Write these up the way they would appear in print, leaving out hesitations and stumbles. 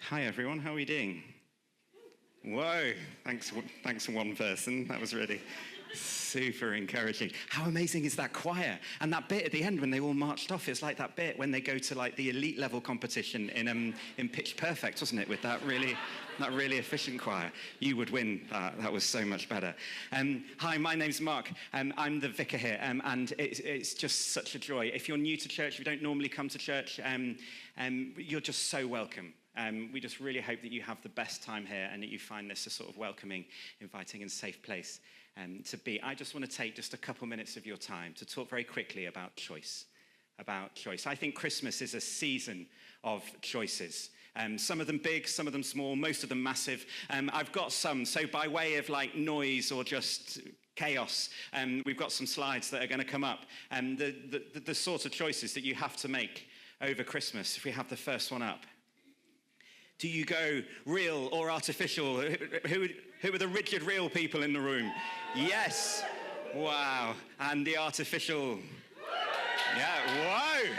Hi everyone, how are we doing? Whoa, thanks one person. That was really super encouraging. How amazing is that choir? And that bit at the end when they all marched off, it's like that bit when they go to like the elite level competition in Pitch Perfect, wasn't it? With that really efficient choir. You would win. That was so much better. Hi, my name's Mark. I'm the vicar here, and it's just such a joy. If you're new to church, if you don't normally come to church, you're just so welcome. We just really hope that you have the best time here and that you find this a sort of welcoming, inviting and safe place to be. I just want to take just a couple minutes of your time to talk very quickly about choice. I think Christmas is a season of choices. Some of them big, some of them small, most of them massive. I've got some, so by way of like noise or just chaos, we've got some slides that are going to come up. The sort of choices that you have to make over Christmas. If we have the first one up. Do you go real or artificial? Who are the rigid real people in the room? Yes. Wow. And the artificial. Yeah.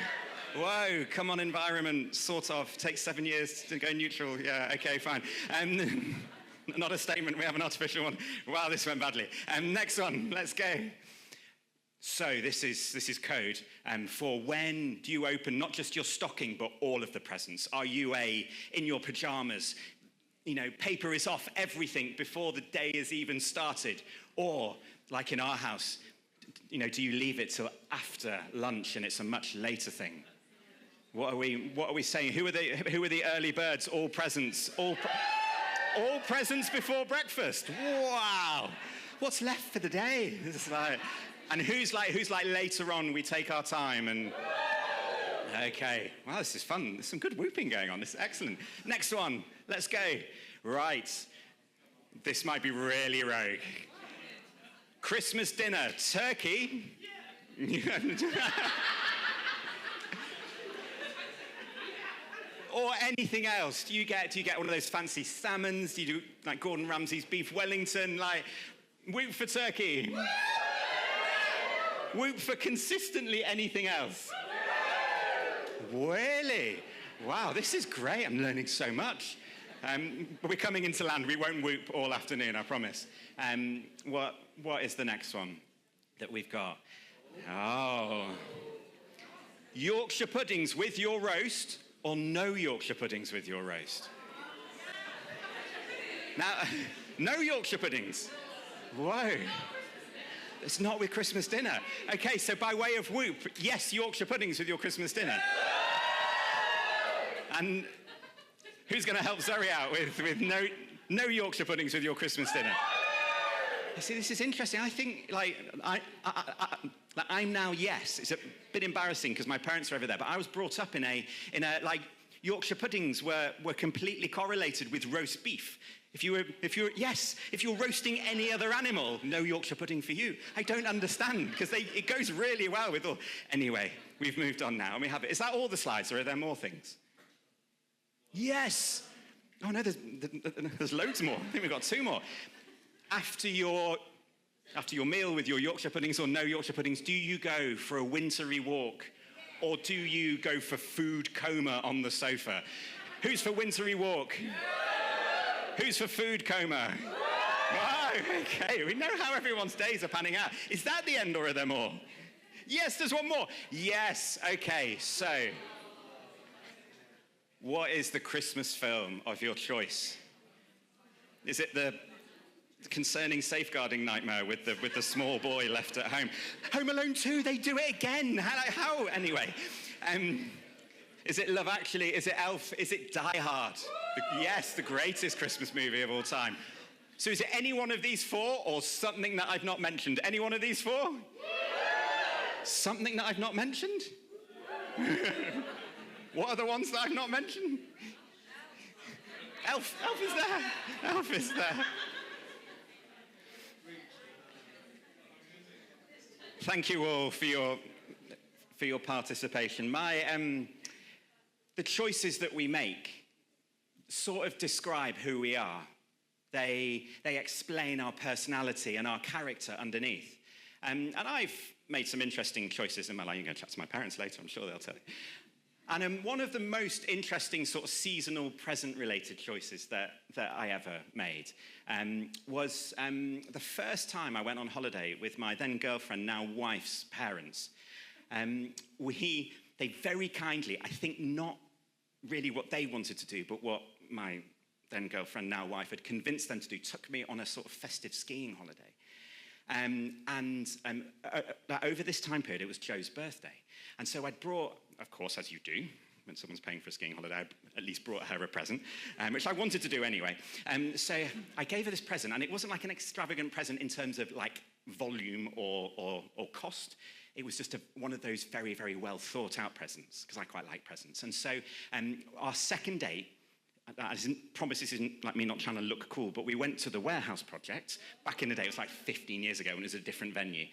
Whoa. Come on, environment. Sort of. Takes 7 years to go neutral. Yeah. Okay. Fine. Not a statement. We have an artificial one. Wow. This went badly. Next one. Let's go. So this is code for when do you open not just your stocking, but all of the presents? Are you in your pajamas, paper is off everything before the day is even started? Or, like in our house, do you leave it till after lunch and it's a much later thing? What are we saying? Who are the early birds? All presents. All presents before breakfast. Wow. What's left for the day? This is like... And who's like later on we take our time and... Okay, wow, this is fun. There's some good whooping going on. This is excellent. Next one, let's go. Right, this might be really rogue. Christmas dinner, turkey. Or anything else. Do you get one of those fancy salmons? Do you do like Gordon Ramsay's beef Wellington? Like, whoop for turkey. Whoop for consistently anything else. Really? Wow, this is great. I'm learning so much. But we're coming into land. We won't whoop all afternoon, I promise. What is the next one that we've got? Oh. Yorkshire puddings with your roast or no Yorkshire puddings with your roast? Now, no Yorkshire puddings. Whoa. It's not with Christmas dinner. Okay, so by way of whoop, yes, Yorkshire puddings with your Christmas dinner. And who's going to help Zoe out with no Yorkshire puddings with your Christmas dinner? You see, this is interesting. I think, I'm now yes. It's a bit embarrassing because my parents are over there, but I was brought up in a Yorkshire puddings were completely correlated with roast beef. If you're roasting any other animal, no Yorkshire pudding for you. I don't understand, because it goes really well with all... Anyway, we've moved on now, and we have it. Is that all the slides, or are there more things? Yes! Oh no, there's loads more. I think we've got 2 more. After your meal with your Yorkshire puddings or no Yorkshire puddings, do you go for a wintry walk, or do you go for food coma on the sofa? Who's for wintry walk? Who's for food coma? Wow, okay, we know how everyone's days are panning out. Is that the end or are there more? Yes, there's one more. Yes, okay, so what is the Christmas film of your choice? Is it the concerning safeguarding nightmare with the small boy left at home? Home Alone 2, they do it again. How? Anyway, is it Love Actually? Is it Elf? Is it Die Hard? Yes, the greatest Christmas movie of all time. So is it any one of these 4 or something that I've not mentioned? Any one of these 4? Yeah. Something that I've not mentioned? What are the ones that I've not mentioned? Elf is there. Elf is there. Thank you all for your participation. The choices that we make sort of describe who we are. They explain our personality and our character underneath. And I've made some interesting choices in my life. You're going to chat to my parents later, I'm sure they'll tell you. And one of the most interesting sort of seasonal present-related choices that I ever made was the first time I went on holiday with my then girlfriend, now wife's parents. They very kindly, I think not really what they wanted to do, but what my then girlfriend, now wife, had convinced them to do, took me on a sort of festive skiing holiday. Over this time period, it was Joe's birthday. And so I'd brought, of course, as you do, when someone's paying for a skiing holiday, I at least brought her a present, which I wanted to do anyway. So I gave her this present, and it wasn't like an extravagant present in terms of like volume or cost. It was just one of those very, very well thought out presents, because I quite like presents. And so our second date, I promise this isn't like me not trying to look cool, but we went to the Warehouse Project. Back in the day, it was like 15 years ago, and it was a different venue.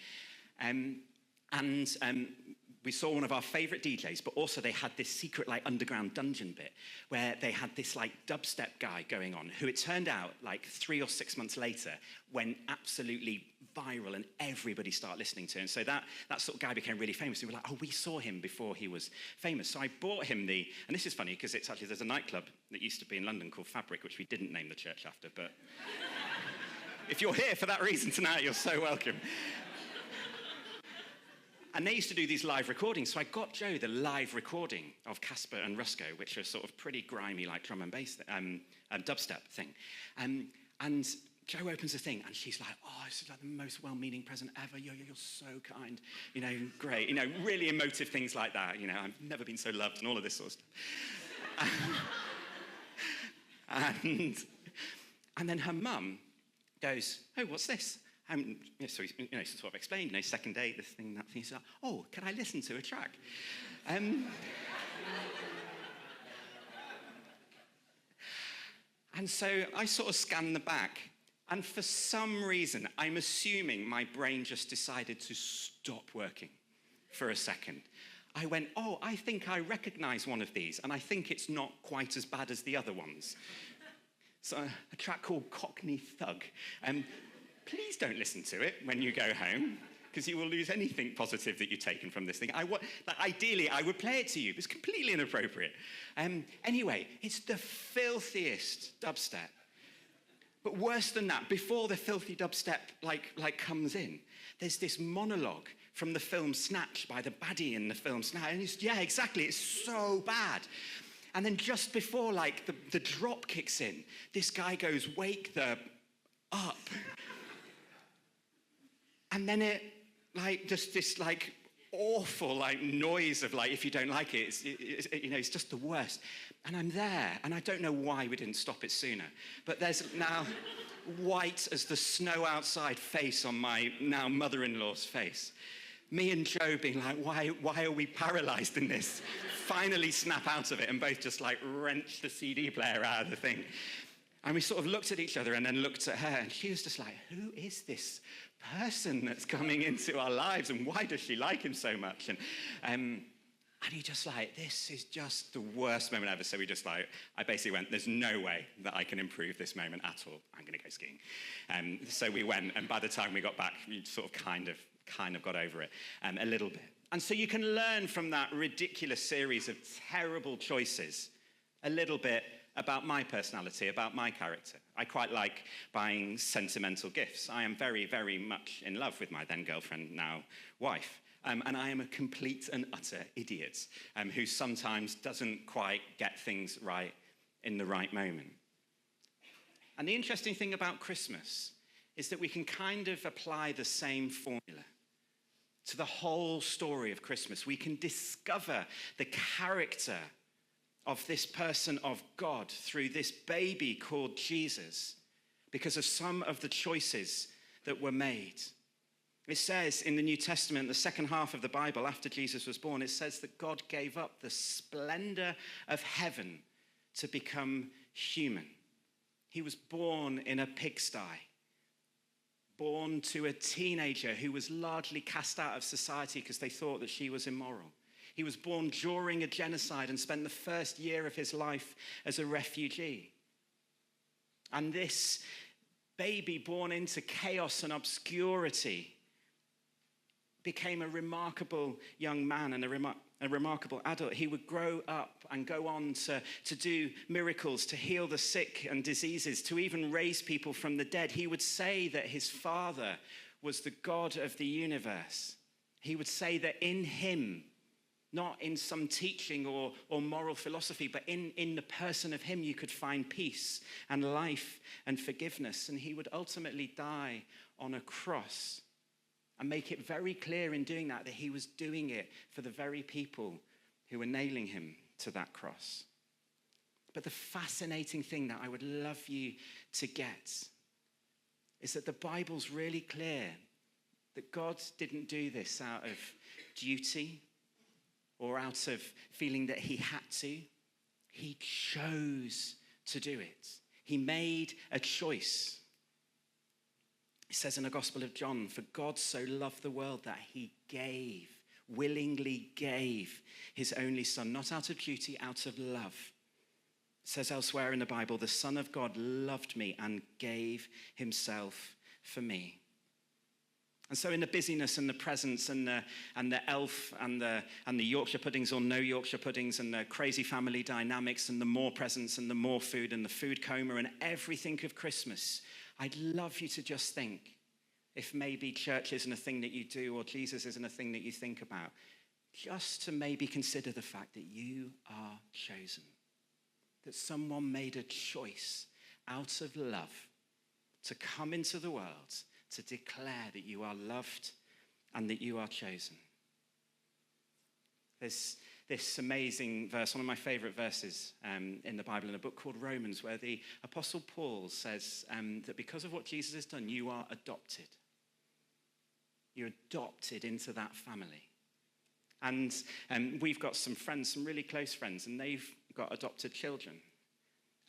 We saw one of our favourite DJs, but also they had this secret like underground dungeon bit where they had this like dubstep guy going on, who it turned out like 3 or 6 months later went absolutely viral and everybody started listening to him. So that sort of guy became really famous. We were like, oh, we saw him before he was famous. So I bought him and this is funny because there's a nightclub that used to be in London called Fabric, which we didn't name the church after, but if you're here for that reason tonight, you're so welcome. And they used to do these live recordings, so I got Joe the live recording of Casper and Rusko, which are sort of pretty grimy, like drum and bass, dubstep thing. And Joe opens the thing, and she's like, oh, this is like the most well-meaning present ever. You're so kind. You know, great. You know, really emotive things like that. You know, I've never been so loved and all of this sort of stuff. And then her mum goes, oh, what's this? So he sort of explained, second date, this thing, that thing. He's like, oh, can I listen to a track? And so I sort of scanned the back, and for some reason, I'm assuming my brain just decided to stop working for a second. I went, oh, I think I recognize one of these, and I think it's not quite as bad as the other ones. So a track called Cockney Thug. Please don't listen to it when you go home, because you will lose anything positive that you've taken from this thing. Ideally, I would play it to you, but it's completely inappropriate. Anyway, it's the filthiest dubstep. But worse than that, before the filthy dubstep like comes in, there's this monologue from the film Snatch by the baddie in the film Snatch. And it's so bad. And then just before the drop kicks in, this guy goes, wake the up. And then it, just this, awful, noise of, if you don't like it, it's just the worst. And I'm there, and I don't know why we didn't stop it sooner. But there's now white as the snow outside face on my now mother-in-law's face. Me and Joe being like, why are we paralyzed in this? Finally snap out of it, and both just, wrench the CD player out of the thing. And we sort of looked at each other and then looked at her, and she was just like, who is this person that's coming into our lives, and why does she like him so much? And he just this is just the worst moment ever. So we just I basically went, there's no way that I can improve this moment at all. I'm going to go skiing. So we went, and by the time we got back, we sort of kind of got over it a little bit. And so you can learn from that ridiculous series of terrible choices a little bit about my personality, about my character. I quite like buying sentimental gifts. I am very, very much in love with my then girlfriend, now wife. And I am a complete and utter idiot who sometimes doesn't quite get things right in the right moment. And the interesting thing about Christmas is that we can kind of apply the same formula to the whole story of Christmas. We can discover the character of this person of God through this baby called Jesus because of some of the choices that were made. It says in the New Testament, the second half of the Bible, after Jesus was born, it says that God gave up the splendor of heaven to become human. He was born in a pigsty, born to a teenager who was largely cast out of society because they thought that she was immoral. He was born during a genocide and spent the first year of his life as a refugee. And this baby born into chaos and obscurity became a remarkable young man and a remarkable adult. He would grow up and go on to do miracles, to heal the sick and diseases, to even raise people from the dead. He would say that his Father was the God of the universe. He would say that in him, not in some teaching or moral philosophy, but in the person of him, you could find peace and life and forgiveness. And he would ultimately die on a cross and make it very clear in doing that he was doing it for the very people who were nailing him to that cross. But the fascinating thing that I would love you to get is that the Bible's really clear that God didn't do this out of duty or out of feeling that he had to. He chose to do it. He made a choice. It says in the Gospel of John, for God so loved the world that he willingly gave his only son, not out of duty, out of love. It says elsewhere in the Bible, the Son of God loved me and gave himself for me. And so in the busyness and the presents and the elf and the Yorkshire puddings or no Yorkshire puddings and the crazy family dynamics and the more presents and the more food and the food coma and everything of Christmas, I'd love you to just think, if maybe church isn't a thing that you do or Jesus isn't a thing that you think about, just to maybe consider the fact that you are chosen, that someone made a choice out of love to come into the world to declare that you are loved and that you are chosen. There's this amazing verse, one of my favorite verses in the Bible, in a book called Romans, where the Apostle Paul says that because of what Jesus has done, you are adopted. You're adopted into that family. And we've got some friends, some really close friends, and they've got adopted children.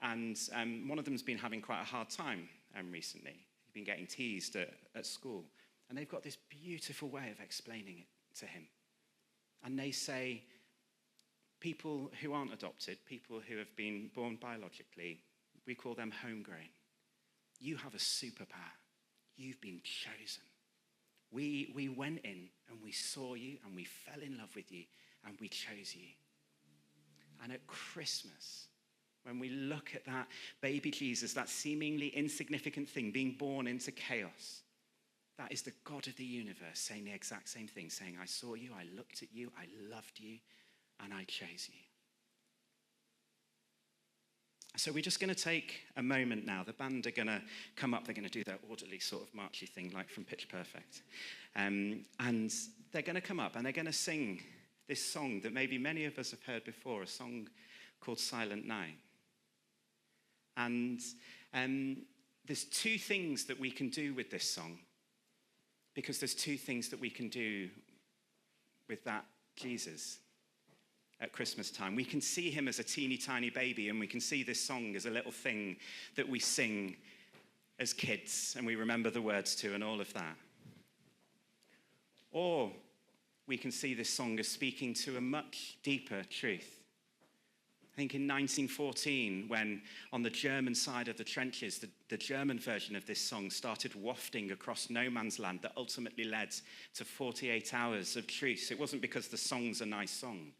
And one of them's been having quite a hard time recently. Been getting teased at school. And they've got this beautiful way of explaining it to him. And they say, people who aren't adopted, people who have been born biologically, we call them homegrown. You have a superpower. You've been chosen. We went in and we saw you and we fell in love with you and we chose you. And at Christmas, when we look at that baby Jesus, that seemingly insignificant thing being born into chaos, that is the God of the universe saying the exact same thing, saying, I saw you, I looked at you, I loved you, and I chose you. So we're just going to take a moment now. The band are going to come up. They're going to do their orderly sort of marchy thing, like from Pitch Perfect. And they're going to come up and they're going to sing this song that maybe many of us have heard before, a song called Silent Night. And there's two things that we can do with this song, because there's two things that we can do with that Jesus at Christmas time. We can see him as a teeny tiny baby, and we can see this song as a little thing that we sing as kids and we remember the words to and all of that. Or we can see this song as speaking to a much deeper truth. I think in 1914, when on the German side of the trenches, the German version of this song started wafting across no man's land that ultimately led to 48 hours of truce. It wasn't because the song's a nice song.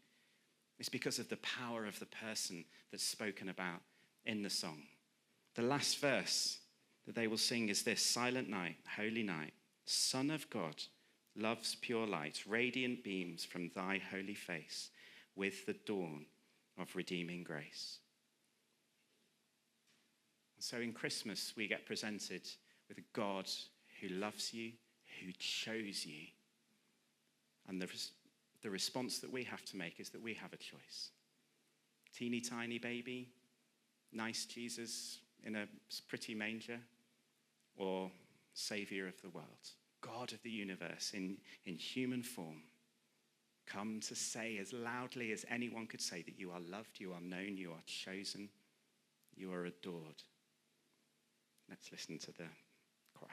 It's because of the power of the person that's spoken about in the song. The last verse that they will sing is this: Silent night, holy night, Son of God, love's pure light, radiant beams from thy holy face with the dawn of redeeming grace. And so in Christmas, we get presented with a God who loves you, who chose you. And the response that we have to make is that we have a choice. Teeny tiny baby, nice Jesus in a pretty manger, or Savior of the world, God of the universe in human form, come to say as loudly as anyone could say that you are loved, you are known, you are chosen, you are adored. Let's listen to the choir.